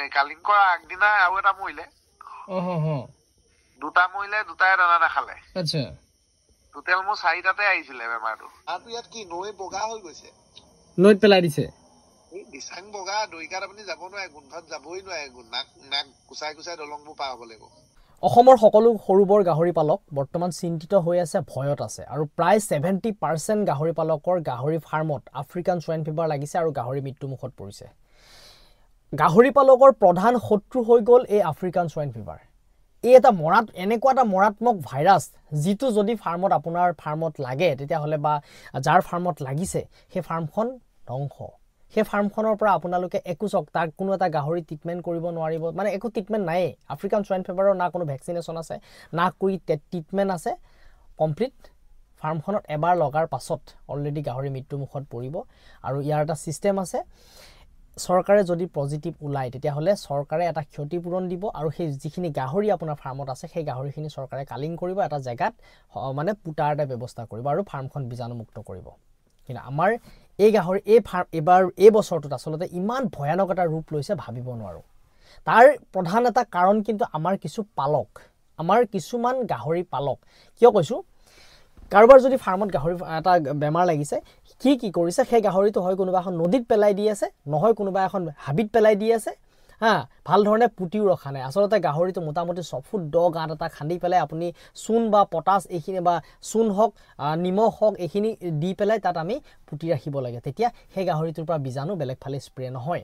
এই কালিং কৰা আগদিনা আৰু এটা মৰিলে দুটা মৰিলে দুটাই দানা নাখালে আচ্ছা টোটেল মোৰ 4টাতে আহিছিলে বেমাৰটো আৰু ইয়াত কি নৈ বগা হৈ গৈছে নৈত পেলাই দিছে এই দিছাং বগা দৈকাত আপুনি যাব নোৱাৰে গোন্ধত যাবই নোৱাৰে নাক নাক কুচাই কুচাই দলংবোৰ পাৰ হ'ব লাগিব অসমৰ সকলো সৰুবৰ গাহৰি পালক বৰ্তমান চিন্তিত হৈ আছে ভয়ত আছে আৰু প্ৰায় 70% গাহৰি পালকৰ গাহৰি ফাৰ্মত আফ্ৰিকান সোয়াইন ফিভাৰ লাগিছে আৰু গাহৰি মৃত্যুমুখত পৰিছে গাহৰি পালকৰ প্ৰধান শত্ৰু হৈ গ'ল এই আফ্ৰিকান সোয়াইন ফিভাৰ এই এটা এনেকুৱা এটা মৰাত্মক ভাইৰাছ যিটো যদি ফাৰ্মত আপোনাৰ ফাৰ্মত লাগে তেতিয়া হলে বা যাৰ ফাৰ্মত লাগিছে সেই ফাৰ্মখন ধ্বংস সেই ফাৰ্মখনৰ পৰা আপোনালোকে একো তাক কোনো এটা গাহৰি ট্ৰিটমেন্ট কৰিব নোৱাৰিব মানে একো ট্ৰিটমেন্ট নাই আফ্ৰিকান সোয়াইন ফিভাৰৰ না কোনো ভ্যাকচিনেশন আছে না ਕੋਈ ট্ৰিটমেন্ট আছে কমপ্লিট ফাৰ্মখনত এবাৰ লগাৰ পাছত অলৰেডি গাহৰি মৃত্যুমুখত পৰিব আৰু ইয়াৰ এটা সিস্টেম আছে সৰকাৰে যদি পজিটিভ উলাই তেতিয়া হলে সৰকাৰে এটা ক্ষতিপূৰণ দিব আৰু সেই যিখিনি গাহৰি আপোনাৰ ফাৰ্মত আছে সেই গাহৰিখিনি সৰকাৰে কালিং কৰিব এটা জায়গাত মানে পুটাৰ এটা ব্যৱস্থা কৰিব আৰু ফাৰ্মখন বীজাণুমুক্ত কৰিব কিন্তু আমাৰ এই গাহৰি এই ফাৰ্ম এবাৰ এই বছৰটোত আসলতে ইমান ভয়ানক এটা ৰূপ লৈছে ভাবিব নোৱাৰো তাৰ প্ৰধান এটা কাৰণ কিন্তু আমাৰ কিছু পালক আমাৰ কিছুমান গাহৰি পালক কিয় কৈছো কাৰোবাৰ যদি ফাৰ্মত গাহৰি এটা বেমাৰ লাগিছে কি কৰিছে সেই গাহৰিটো হয় কোনোবা এখন নদীত পেলাই দি আছে নহয় কোনোবা এখন হাবিত পেলাই দি আছে ভাল ধৰণে পুটিও ৰখা নাই আসলতে গাহৰিটো মোটামুটি 6 ফুট 10 গাঁত এটা খান্দি পেলাই আপুনি চুন বা পটাছ এখিনি বা চুন হক নিমখ হক এখিনি দি পেলাই তাত আমি পুটি ৰাখিব লাগে তেতিয়া সেই গাহৰিটোৰ পৰা বীজাণু বেলেগ ফালে স্প্ৰে নহয়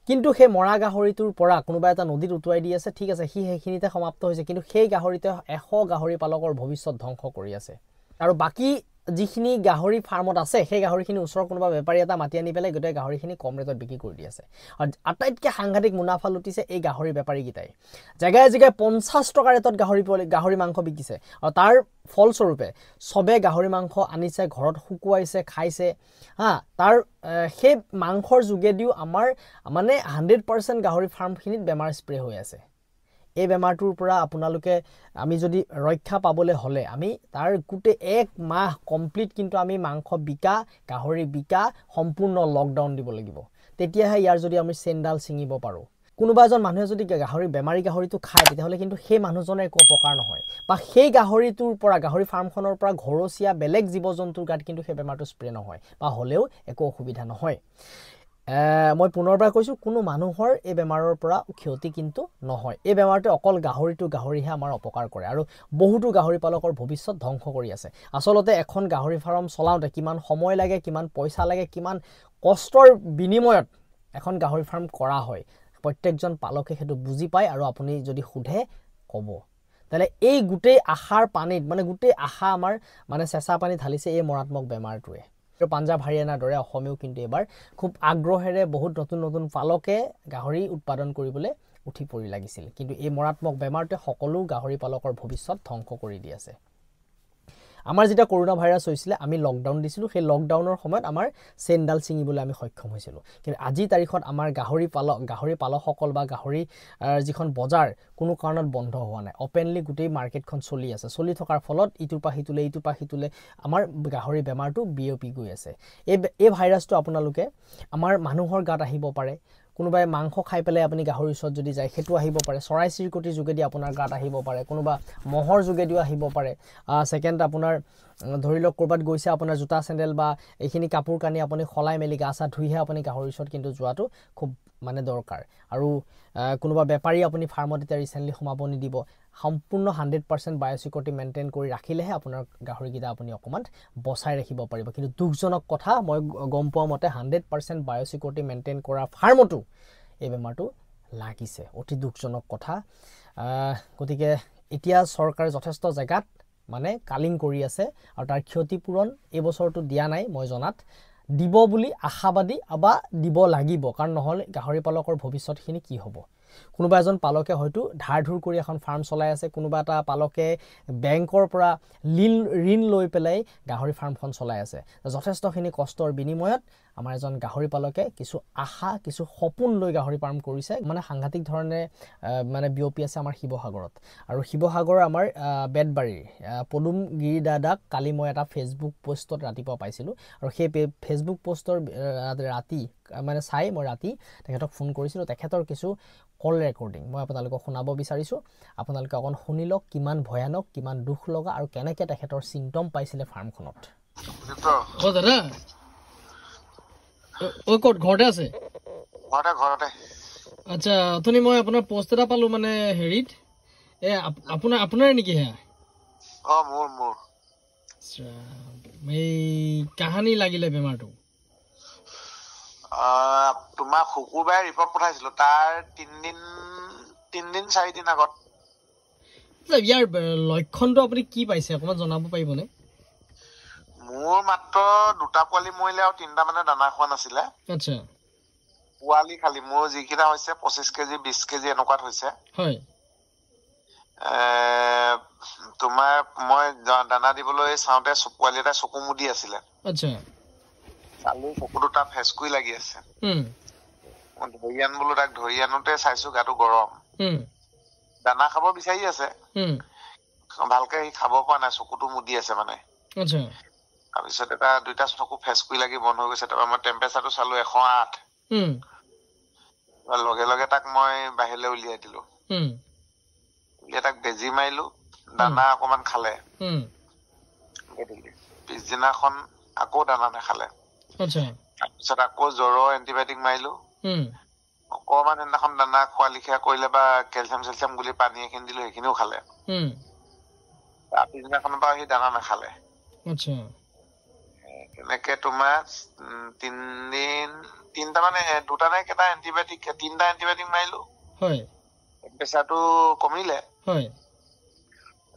কিন্তু সেই মৰা গাহৰিটোৰ পৰা কোনোবা এটা নদীত উটুৱাই দি আছে ঠিক আছে সেইখিনিতে সমাপ্ত হৈছে কিন্তু সেই গাহৰিতে 100 গাহৰি পালকৰ ভৱিষ্যত ধ্বংস কৰি আছে আৰু বাকি যিখিনি গাহৰি ফাৰ্মত আছে সেই গাহৰিখিনি ওচৰৰ কোনোবা বেপাৰী এটা মাটি আনি পেলাই গটে গাহৰিখিনি কম ৰেটত বিক্ৰী কৰি দি আছে আৰু আটাইতকৈ সাংঘাতিক মুনাফা লুটিছে এই গাহৰি বেপাৰী গিটাই জায়গায় 50 টকা ৰেটত গাহৰি মাংস বিকিছে আৰু তাৰ ফলস্বৰূপে সবে গাহৰি মাংস আনিছে ঘৰত শুকুৱাইছে খাইছে তাৰ সেই মাংসৰ যোগেদিও আমাৰ মানে 100% গাহৰি ফাৰ্মখিনিত বেমাৰ স্প্ৰে হৈ আছে এই বেমাৰটোৰ পৰা আপোনালোকে আমি যদি ৰক্ষা পাবলৈ হলে আমি তাৰ গুটে এক মাহ কমপ্লিট কিন্তু আমি মাংস বিকা গাহৰি বিকা সম্পূৰ্ণ লকডাউন দিব লাগিব তেতিয়াহে ইয়াৰ যদি আমি চেন্ডাল ছিঙিব পাৰো কোনোবা এজন মানুহে যদি গাহৰি বেমাৰী গাহৰিটো খায় তেতিয়াহলে কিন্তু সেই মানুহজনৰ একো অপকাৰ নহয় বা সেই গাহৰিটোৰ পৰা গাহৰি ফাৰ্মখনৰ পৰা ঘৰচিয়া বেলেগ জীৱ-জন্তুৰ গাত কিন্তু সেই বেমাৰটো স্প্ৰে নহয় বা হলেও একো অসুবিধা নহয় মই পুনৰবাৰ কৈছো কোনো মানুহৰ এই বেমাৰৰ পৰা ক্ষতি কিন্তু নহয় এই বেমাৰটো অকল গাহৰিহে আমাৰ অপকাৰ কৰে আৰু বহুতো গাহৰি পালকৰ ভৱিষ্যত ধ্বংস কৰি আছে আসলতে এখন গাহৰি ফাৰ্ম চলাওতে কিমান সময় লাগে কিমান পইচা লাগে কিমান কষ্টৰ বিনিময়ত এখন গাহৰি ফাৰ্ম কৰা হয় প্ৰত্যেকজন পালকে হেতু বুজি পায় আৰু আপুনি যদি খুধে কব তালে এই গুটেই আহাৰ পানীত মানে গুটেই আহা আমাৰ মানে চেঁচা পানী ঢালিছে এই মৰাত্মক বেমাৰটোৱে পাঞ্জাব হাৰিয়ানাৰ দৰে অসমেও কিন্তু এবাৰ খুব আগ্ৰহেৰে বহুত নতুন পালকে গাহৰি উৎপাদন কৰিবলৈ উঠি পৰি লাগিছিল কিন্তু এই মৰাত্মক বেমাৰটোৱে সকলো গাহৰি পালকৰ ভৱিষ্যত ধ্বংস কৰি দি আছে আমাৰ যেটা কৰোনা ভাইৰাছ হৈছিল আমি লকডাউন দিছিলো সেই লকডাউনৰ সময়ত আমাৰ চেন্ডাল ছিঙিবলৈ আমি সক্ষম হৈছিল কিন্তু আজি তাৰিখত আমাৰ গাহৰি পালকসকল বা গাহৰি যিখন বজাৰ কোনো কাৰণত বন্ধ হোৱা নাই ওপেনলি গুটেই মাৰ্কেটখন চলি আছে চলি থকাৰ ফলত ইটোৰ পা হিতুলে আমাৰ গাহৰি বেমাৰটো বিয়পি গৈ আছে এই ভাইৰাছটো আপোনালোকে আমাৰ মানুহৰ গাত আহিব পাৰে কোনোবাই মাংস খাই পেলাই আপুনি গাহৰি ওচৰত যদি যায় হেতু আহিব পাৰে চৰাই চিৰকটি যোগেদি আপোনাৰ গাত আহিব পাৰে কোনোবা মহৰ যোগেদিও আহিব পাৰে সেকেন্ড আপোনাৰ ধৰি লওক কৰবাত গৈছে আপোনাৰ জোতা চেন্ডেল বা এইখিনি কাপোৰ কানি আপুনি খলাই মেলি গাছা ধুইহে আপুনি গাহৰি ওচৰত কিন্তু যোৱাটো খুব মানে দৰকাৰ আৰু কোনোবা বেপাৰী আপুনি ফাৰ্মত এটা ৰিসেন্টলি সমাব নিদিব সম্পূৰ্ণ 100% বায়োসিকিউৰিটি মেইনটেইন কৰি ৰাখিলেহে আপোনাৰ গাহৰি গিটা আপুনি অকমান বচাই ৰাখিব পাৰিব কিন্তু দুখজনক কথা মই গম পোৱা মতে 100% বায়োসিকিউৰিটি মেইনটেইন কৰা ফাৰ্মটো এই বেমাৰটো লাগিছে অতি দুখজনক কথা গতিকে এতিয়া চৰকাৰে যথেষ্ট জায়গাত মানে কালিং কৰি আছে আৰু তাৰ ক্ষতিপূৰণ এই বছৰটো দিয়া নাই মই জনাত দিব বুলি আশাবাদী আবা দিব লাগিব কাৰণ নহলে গাহৰি পালকৰ ভৱিষ্যতখিনি কি হ'ব কোনোবা এজন পালকে হয়তো ধাৰ ধুৰ কৰি এখন ফাৰ্ম চলাই আছে, কোনোবা এটা পালকে বেংকৰ পৰা ঋণ লৈ পেলাই গাহৰি ফাৰ্মখন চলাই আছে। যথেষ্টখিনি কষ্টৰ বিনিময়ত আমাৰ এজন গাহৰি পালকে কিছু আশা, কিছু সপোন লৈ গাহৰি ফাৰ্ম কৰিছে। মানে সাংঘাতিক ধৰণে মানে বিয়পি আছে আমাৰ শিৱসাগৰত। আৰু শিৱসাগৰৰ আমাৰ বেতবাৰীৰ পদুম গিৰি দাদাক কালি মই এটা ফেচবুক পোষ্টত ৰাতিপুৱা পাইছিলোঁ, আৰু সেই ফেচবুক পোষ্টৰ ৰাতি মানে চাই মই ৰাতি তেখেতক ফোন কৰিছিলোঁ। তেখেতৰ কিছু কল ৰেকৰ্ডিং মই আপোনালোকক শুনাব বিচাৰিছোঁ। আপোনালোকে অকণ শুনি লওক কিমান ভয়ানক, কিমান দুখ লগা আৰু কেনেকৈ তেখেতৰ চিমটম পাইছিলে ফাৰ্মখনত। দাদা ক'ত ঘৰতে আছে? ঘৰতে। আচ্ছা, অথনি মই আপোনাৰ পোষ্ট এটা পালোঁ মানে হেৰিত, আপোনাৰ নেকি সেয়া? মোৰ এই কাহানি লাগিলে বেমাৰটো? তোমাৰ শুকুৰবাৰে ৰিপৰ্ট পঠাইছিলো, তাৰ 3-4 দিন আগত। ইয়াৰ লক্ষণটো আপুনি কি পাইছে অকণমান জনাব পাৰিবনে? মোৰ মাত্ৰ 2টা পোৱালি মৰিলে আৰু 3টা মানে দানা খোৱা নাছিলে। আচ্ছা, পোৱালি খালি মোৰ যিকেইটা হৈছে 25 কেজি 20 কেজি এনেকুৱাত হৈছে। হয়। তোমাৰ মই দানা দিবলৈ চাওঁতে পোৱালি এটা চকু মুদি আছিলে। আচ্ছা, চালো চকুটো তাত ফেচকুৰি লাগি আছে। মই ধৰি আনো তাক ধৰি আনোতে চাইছো গাটো গৰম। দানা খাব বিচাৰি আছে, ভালকে সি খাব পৰা নাই, চকুটো মুদি আছে মানে। আচ্ছা, তাৰপিছত 2টা চকু ফেচকুৰি লাগি বন্ধ হৈ গৈছে। তাৰপৰা মই টেম্পাৰেচাৰটো চালো 108। লগে লগে তাক মই বাহিৰলৈ উলিয়াই দিলো। তাক বেজি মাৰিলো, দানা অকমান খালে। পিছদিনাখন আকৌ দানা নাখালে। তাৰপিছত আকৌ জ্বৰৰ এণ্টিবায়টিক মাৰিলো। অকমান সেইদিনাখন দানা খোৱা লিখীয়া কৰিলে বা কেলচিয়াম গুলি পানী এখিনি দিলো, সেইখিনিও খালে। তাৰ পিছদিনাখনৰ পৰা সি দানা নাখালে। তেনেকে তোমাৰ 3টা মানে 2টা নে কেইটা এণ্টিবায়টিক 3টা এণ্টিবায়টিক মাৰিলো। প্ৰেচাৰটো কমিলে,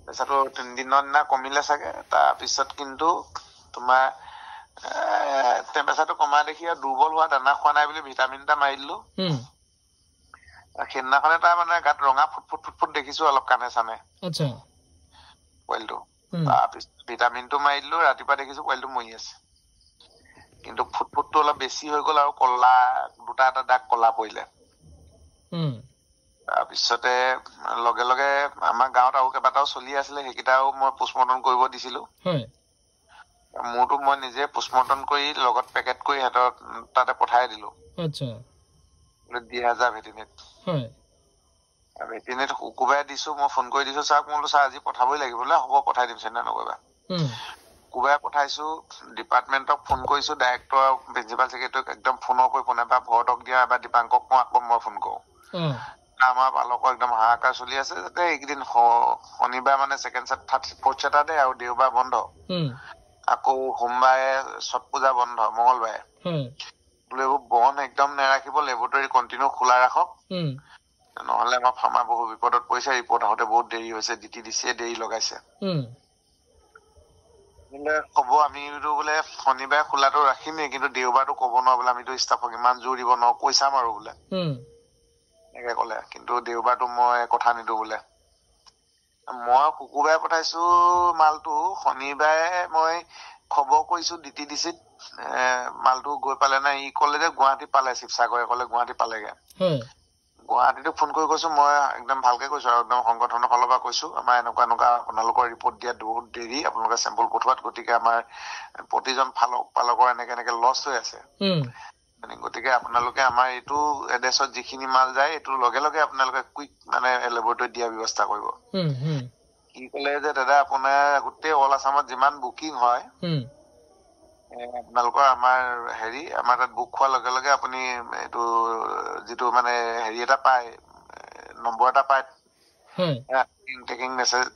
প্ৰেচাৰটো 3 দিনৰ দিনা কমিলে চাগে। তাৰপিছত কিন্তু তোমাৰ টেম্পাৰেচাৰটো কমা দেখি আৰু দুৰ্বল হোৱা, দানা খোৱা নাই বুলি ভিটামিন এটা মাৰি দিলো। সেইদিনাখনে তাৰ মানে গাত ৰঙা ফুট দেখিছো অলপ কাণে চানে পোৱালিটো। তাৰপিছত ভিটামিনটো মাৰি দিলো, ৰাতিপুৱা দেখিছো পোৱালিটো মৰি আছে। কিন্তু ফুটটো অলপ বেছি হৈ গল আৰু কলা 2টা দাগ কলা পৰিলে। তাৰপিছতে লগে লগে আমাৰ গাঁৱত আৰু কেইবাটাও চলি আছিলে, সেইকেইটাও মই পোষ্টমৰ্টম কৰিব দিছিলো। মোৰতো মই নিজে পোষ্টমৰ্টম কৰি লগত পেকেট কৰি সিহঁতৰ তাতে পঠাই দিলো। দিয়া ভেটিনেট শুকুৰবাৰে দিছো। মই ফোন কৰি দিছো ছাৰ, মই বোলো ছাৰ আজি পঠাবই লাগিব। বোলে হ'ব পঠাই দিম, চিন্তা নকৰিবা। শুকুৰবাৰে পঠাইছো, ডিপাৰ্টমেণ্টক ফোন কৰিছো, ডাইৰেক্টৰ প্ৰিন্সিপাল ছেক্ৰেটাৰীক একদম ফোনৰ কৰি ফোন, এবাৰ ভৰতক দিয়া, এবাৰ দীপাংকক কওঁ, আকৌ মই ফোন কৰো। আমাৰ পালকৰ একদম হাহাকাৰ চলি আছে যাতে এইকেইদিন শনিবাৰ মানে 2nd, 3rd, 4th ছেটাৰডে আৰু দেওবাৰ বন্ধ, আকৌ সোমবাৰে ছট পূজা বন্ধ, মঙ্গলবাৰে বোলো এইবোৰ বন্ধ একদম নেৰাখিব, লেবৰেটৰী কণ্টিনিউ খোলা ৰাখক, নহলে আমাৰ ফাৰ্মাৰ বহু বিপদত পৰিছে। ৰিপৰ্ট আহোতে বহুত দেৰি হৈছে, DTDC দেৰি লগাইছে। বোলে কব আমিতো বোলে শনিবাৰে খোলাটো ৰাখিমেই, কিন্তু দেওবাৰটো কব নোৱাৰো বোলে, আমিতো ষ্টাফক ইমান জোৰ দিব নোৱাৰো, কৈ চাম আৰু বোলে এনেকে কলে। কিন্তু দেওবাৰটো মই কথা নিদো বোলে। মই শুকুৰবাৰে পঠাইছো মালটো, শনিবাৰে মই খবৰ কৰিছো DTDCত, মালটো গৈ পালে নাই। ই কলে যে গুৱাহাটী পালে, শিৱসাগৰে কলে গুৱাহাটী পালেগে। গুৱাহাটীতো ফোন কৰি কৈছো, মই একদম ভালকে কৈছো আৰু একদম সংগঠনৰ ফালৰ পৰা কৈছো, আমাৰ এনেকুৱা আপোনালোকৰ ৰিপৰ্ট দিয়াত বহুত দেৰি, আপোনালোকে চেম্পল পঠোৱাত, গতিকে আমাৰ প্ৰতিজন পালকৰ এনেকে লছ হৈ আছে। গতিকে আপোনালোকে আমাৰ এইটো এড্ৰেছত যিখিনি মাল যায়, এইটো লগে লগে আপোনালোকে কুইক মানে লেবৰেটৰীত দিয়া ব্যৱস্থা কৰিব। কি কলে যে দাদা, আপোনাৰ গোটেই অল আছামত যিমান বুকিং হয়, আপোনালোকৰ আমাৰ তাত বুক খোৱাৰ লগে লগে আপুনি এইটো যিটো মানে এটা পায়, নম্বৰ এটা পায়,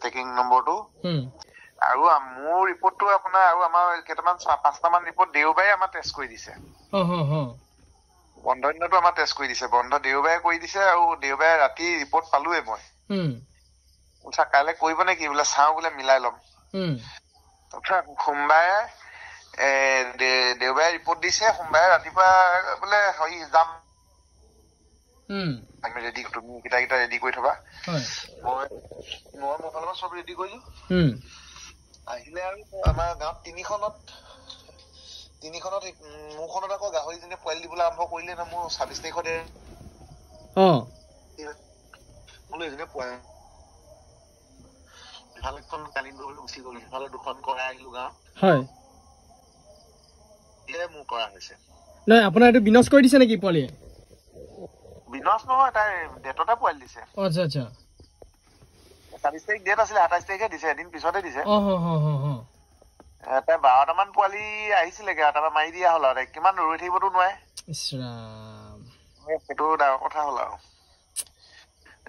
ট্ৰেকিং নম্বৰটো। আৰু মোৰ ৰিপৰ্টটো আপোনাৰ আৰু আমাৰ কেইটামান 5টামান ৰিপৰ্ট দেওবাৰে আমাৰ টেষ্ট কৰি দিছে। বন্ধ দিনতো আমাৰ টেষ্ট কৰি দিছে, বন্ধ দেওবাৰে কৰি দিছে, আৰু দেওবাৰে ৰাতি ৰিপৰ্ট পালোৱে মই। কাইলৈ কৰিব নে কি বোলে, চাওঁ বোলে মিলাই লম। সোমবাৰে দেওবাৰে ৰিপৰ্ট দিছে, সোমবাৰে ৰাতিপুৱা বোলে যাম আমি ৰেডি তুমি কিটা ৰেডি কৰি থবা মই মোৰ ফালৰ পৰা চব ৰেডি কৰিলো আহিলে আৰু আমাৰ গাঁৱত তিনিখনত মোৰখনত আকৌ গাহৰিজনীয়ে পোৱালি দিবলৈ আৰম্ভ কৰিলে না মোৰ 26 তাৰিখতে বোলো এজনীয়ে পোৱালি ইফালে এখন কালিম কৰিবলৈ গুচি গ'লো ইফালে দুখন কৰাই আহিলো গাঁৱত মোৰ কৰা হৈছে নাই আপোনাৰ এইটো বিনাশ কৰি দিছে নেকি পোৱালিয়ে বিনাশ নহয় তাই ডেটতে পোৱালি দিছে আচ্ছা আচ্ছা 27 তাৰিখ ডেট আছিলে 28 তাৰিখে দিছে এদিন পিছতে দিছে তাই 12টা মান পোৱালি আহিছিলেগে তাৰপৰা মাৰি দিয়া হ'ল আৰু কিমান ৰৈ থাকিবতো নোৱাৰে সেইটো ডাঙৰ কথা হ'ল আৰু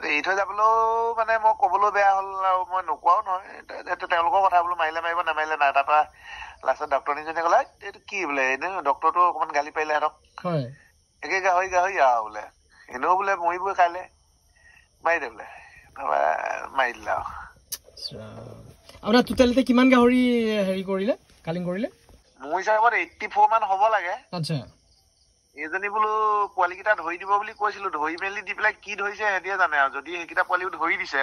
এৰি থৈ যাবলৈও মানে মই কবলৈ বেয়া হ'ল আৰু মই নোকোৱাও নহয় তেওঁলোকৰ কথা বোলো মাৰিলে মাৰিব নামাৰিলে নাই তাৰপৰা লাষ্টত ডক্টৰনীজনীয়ে ক'লে এইটো কি বোলে এনেই ডক্টৰটো অকমান গালি পাৰিলে সিহঁতক একে গাহৰি আৰু বোলে এনেও বোলে মৰিবই কাইলে মাৰি দে বোলে তাৰপৰা মাৰি দিলে আৰু আপোনাৰ টোটেলতে কিমান গাহৰি হেৰি কৰিলে কালিং কৰিলে মোৰ হিচাপত 84 মান হ'ব লাগে আচ্ছা এইজনী বোলো পোৱালি কেইটা ধৰি দিব বুলি কৈছিলো ধৰি মেলি দি পেলাই কি ধৰিছে সিহঁতিয়ে জানে আৰু যদি সেইকেইটা পোৱালিও ধৰি দিছে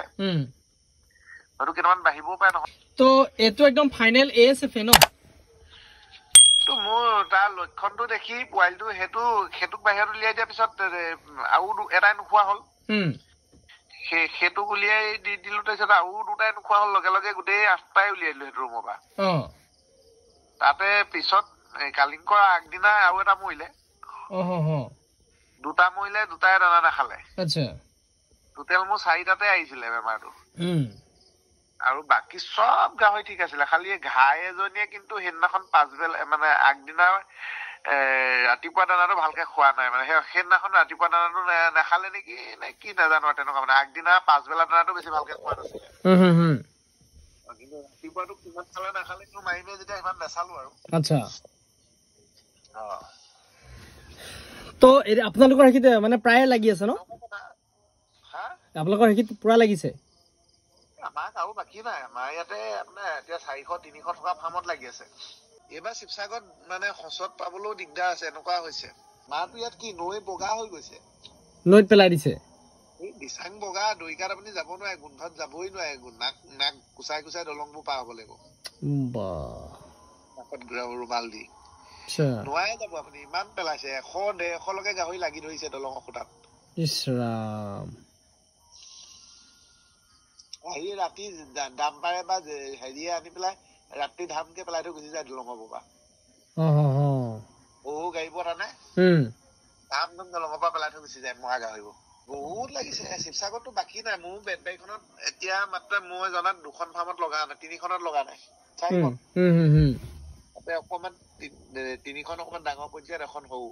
হয়তো কেইটামান বাঢ়িবও পাৰে নহয় তো এইটো একদম ফাইনেল ASF ন তো মোৰ তাৰ লক্ষণটো দেখি পোৱালিটো সেইটোক বাহিৰত উলিয়াই দিয়াৰ পিছত আৰু এটাই নোখোৱা হ'ল সেইটোক উলিয়াই দি দিলো তাৰপিছত আৰু দুটাই নোখোৱা হ'ল লগে লগে গোটেই 8টাই উলিয়াই দিলো সেইটো ৰুমৰ পৰা তাতে পিছত কালিং কৰা আগদিনা আৰু এটা মৰিলে দুটা মৰিলে দুটাই দানা নাখালে টোটেল মোৰ 4টাতে আহিছিলে বেমাৰটো আৰু বাকী সব গাহৰি ঠিক আছিলে খালি ঘাই এজনীয়ে কিন্তু সেইদিনাখন পাছবেলা মানে আগদিনা ৰাতিপুৱা দানাটো ভালকে খোৱা নাই মানে সেইদিনাখন ৰাতিপুৱা দানাটো নাখালে নেকি নে কি নাজানো তেনেকুৱা মানে আগদিনা পাছবেলা দানাটো বেছি ভালকে খোৱা নাছিলে কিন্তু ৰাতিপুৱাটো কিমান খালে নাখালে কিন্তু মাৰিমে যেতিয়া ইমান নাচালো আৰু আচ্ছা তো আপোনালোকৰ হেকিতে মানে প্ৰায় লাগি আছে ন আপোনালোকৰ হেকিত পুৰা লাগিছে আমাক আৰু বাকী নাই আমাৰ ইয়াতে আপোনাৰ এতিয়া 400-300 টকা ফাৰ্মত লাগি আছে এইবাৰ শিৱসাগৰত মানে সঁচত পাবলৈও দিগদাৰ আছে এনেকুৱা হৈছে মাহটো ইয়াত কি নৈ বগা হৈ গৈছে নৈত পেলাই দিছে দিচাং বগা দৈকাত আপুনি যাব নোৱাৰে গোন্ধত যাবই নোৱাৰে নাক কুচাই কুচাই দলংবোৰ পাৰ হ'ব লাগিব নাকত ৰুমাল দি নোৱাৰে যাব আপুনি ইমান পেলাইছে 100-150 লৈকে গাহৰি লাগি ধৰিছে দলঙৰ খুটাত আহি ৰাতি দাম্পাৰে বা হেৰিয়ে আনি পেলাই ৰাতি ধামকে পেলাই থৈ গুচি যায় দলঙৰ পৰা গাড়ীবোৰ আনে ধাম দলঙৰ পৰা পেলাই থৈ গুচি যায় মৰা গাহৰিবোৰ বহুত লাগিছে শিৱসাগৰতো বাকী নাই মোৰ বেটবাৰীখনত এতিয়া মাত্ৰ মই জনাত 2খন ফাৰ্মত লগা নাই 3খনত লগা নাই 4খন তাতে অকমান 3খন অকমান ডাঙৰ পৰ্যায়ত এখন সৰু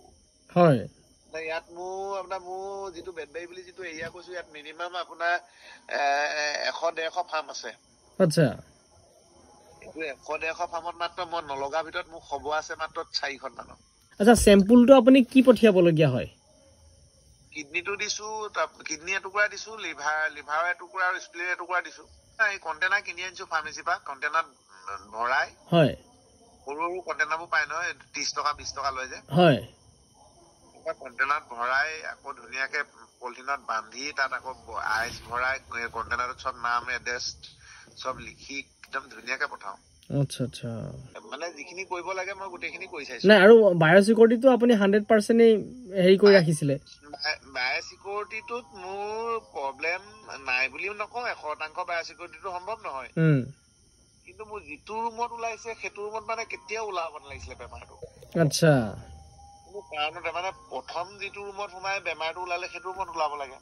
ইয়াত মোৰ যিটো বেটবাৰী বুলি যিটো এৰিয়া কৈছো ইয়াত মিনিমাম আপোনাৰ 100-150 ফাৰ্ম আছে আচ্ছা 100-150 ফাৰ্মত মাত্ৰ মই নলগা ভিতৰত মোৰ খবৰ আছে মাত্ৰ 4খন মানৰ আচ্ছা চেম্পুলটো আপুনি কি পঠিয়াবলগীয়া হয় কিডনীটো দিছো কিডনী এটুকুৰা দিছো লিভাৰ এটুকুৰা আৰু স্প্লিন এটুকুৰা দিছো এই কণ্টেনাৰ কিনি আনিছো ফাৰ্মেচীৰ পৰা কণ্টেনাৰত ভৰাই সৰু সৰু কণ্টেনাৰবোৰ পাই নহয় 30 টকা 20 টকা লয় যে কণ্টেনাৰত ভৰাই আকৌ ধুনীয়াকে পলিথিনত বান্ধি তাত আকৌ আইচ ভৰাই কণ্টেনাৰত চব নাম এড্ৰেছ চব লিখি একদম ধুনীয়াকে পঠাও আচ্ছা মানে যিখিনি কৰিব লাগে মই গোটেইখিনি কৰি চাইছো নাই আৰু বায়োচিকিউৰিটিটো আপুনি 100% হেৰি কৰি ৰাখিছিলে বায়োচিকিউৰিটিটোত মোৰ প্ৰব্লেম নাই বুলিও নকওঁ 100% বায়োচিকিউৰিটিটো সম্ভৱ নহয় কিন্তু মোৰ যিটো ৰুমত ওলাইছে সেইটো ৰুমত মানে কেতিয়াও ওলাব নালাগিছিলে বেমাৰটো আচ্ছা কাৰণতে মানে প্ৰথম যিটো ৰুমত সোমাই বেমাৰটো ওলালে সেইটো ৰুমত ওলাব লাগে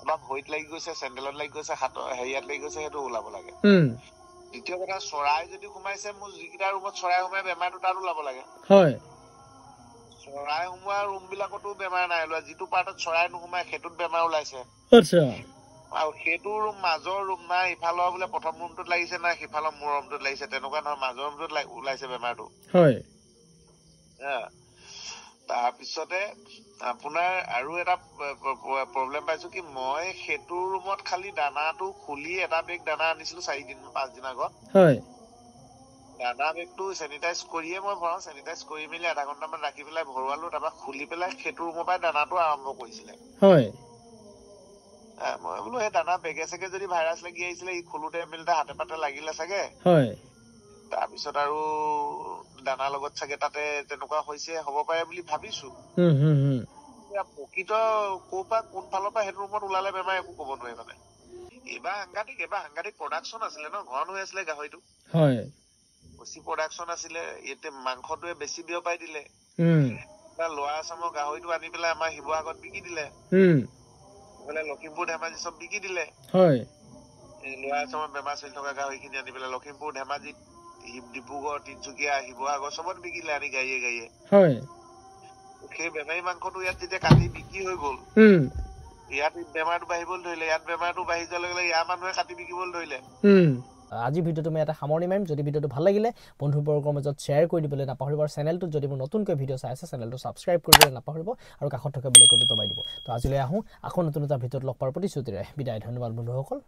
অলপ ভৰিত লাগি গৈছে চেণ্ডেলত লাগি গৈছে হাতৰ হেৰিয়াত লাগি গৈছে সেইটো ওলাব লাগে দ্বিতীয় কথা চৰাই যদি সোমাইছে মোৰ যিকেইটা ৰুমত চৰাই সোমাই বেমাৰটো তাত ওলাব লাগে চৰাই সোমোৱা ৰুম বিলাকতো বেমাৰ নাই ওলোৱা যিটো পাৰ্টত চৰাই নোসোমাই সেইটোত বেমাৰ ওলাইছে আৰু সেইটো ৰুম মাজৰ ৰুম নাই ইফালৰ বোলে প্ৰথম ৰুমটোত লাগিছে নাই সিফালৰ মোৰ ৰুমটোত লাগিছে তেনেকুৱা নহয় মাজৰ ৰুমটোত ওলাইছে বেমাৰটো তাৰপিছতে আপোনাৰ আৰু এটা প্ৰব্লেম পাইছো কি মই সেইটো ৰুমত খালি দানাটো খুলি এটা বেগ দানা আনিছিলো 4-5 দিন আগত দানা বেগটো চেনিটাইজ কৰিয়ে মই ভৰাওঁ চেনিটাইজ কৰি মেলি আধা ঘণ্টামান ৰাখি পেলাই ভৰোৱালো তাৰপৰা খুলি পেলাই সেইটো ৰুমৰ পৰাই দানাটো আৰম্ভ কৰিছিলে হয় মই বোলো সেই দানা বেগে চেগে যদি ভাইৰাছ লাগি আহিছিলে ই খোলোতে মেলোতে হাতে পাতে লাগিলে চাগে হয় তাৰপিছত আৰু দানাৰ লগত চাগে তাতে তেনেকুৱা হৈছে হ'ব পাৰে বুলি ভাবিছো প্ৰকৃত ক'ৰ পৰা কোন ফালৰ পৰা সেইটো ৰুমত ওলালে বেমাৰ একো ক'ব নোৱাৰি মানে এইবাৰ সাংঘাতিক প্ৰডাকশ্যন আছিলে ন ঘন হৈ আছিলে গাহৰিটো হয় বেছি প্ৰডাকশ্যন আছিলে এতিয়া মাংসটোৱে বেছি বিয়পাই দিলে ল'ৰা আছামৰ গাহৰিটো আনি পেলাই আমাৰ শিৱসাগৰত বিকি দিলে লখিমপুৰ ধেমাজি চব বিকি দিলে হয় ল'ৰা আছামৰ বেমাৰ চলি থকা গাহৰিখিনি আনি পেলাই লখিমপুৰ ধেমাজিত ডিব্ৰুগড় তিনচুকীয়া শিৱসাগৰ চবত বিকিলে আনি গাড়ীয়ে হয় সেই বেমাৰী মাংসটো ইয়াত যেতিয়া কাটি বিক্ৰী হৈ গ'ল ইয়াত বেমাৰটো বাঢ়িবলৈ ধৰিলে ইয়াত বেমাৰটো বাঢ়ি যোৱাৰ লগে লগে ইয়াৰ মানুহে কাটি বিকিবলৈ ধৰিলে আজি ভিডিঅ'টো মই এটা সামৰণি মাৰিম যদি ভিডিঅ'টো ভাল লাগিলে বন্ধুবৰ্গৰ মাজত শ্বেয়াৰ কৰি দিবলৈ নাপাহৰিব আৰু চেনেলটোত যদি মোৰ নতুনকৈ ভিডিঅ' চাই আছে চেনেলটো ছাবস্ক্ৰাইব কৰিবলৈ নাপাহৰিব আৰু কাষত থকা বেল আইকনটো দবাই দিব তো আজিলৈ আহোঁ আকৌ নতুন এটা ভিডিঅ'ত লগ পোৱাৰ প্ৰতিশ্ৰুতিৰে বিদায় ধন্যবাদ বন্ধুসকল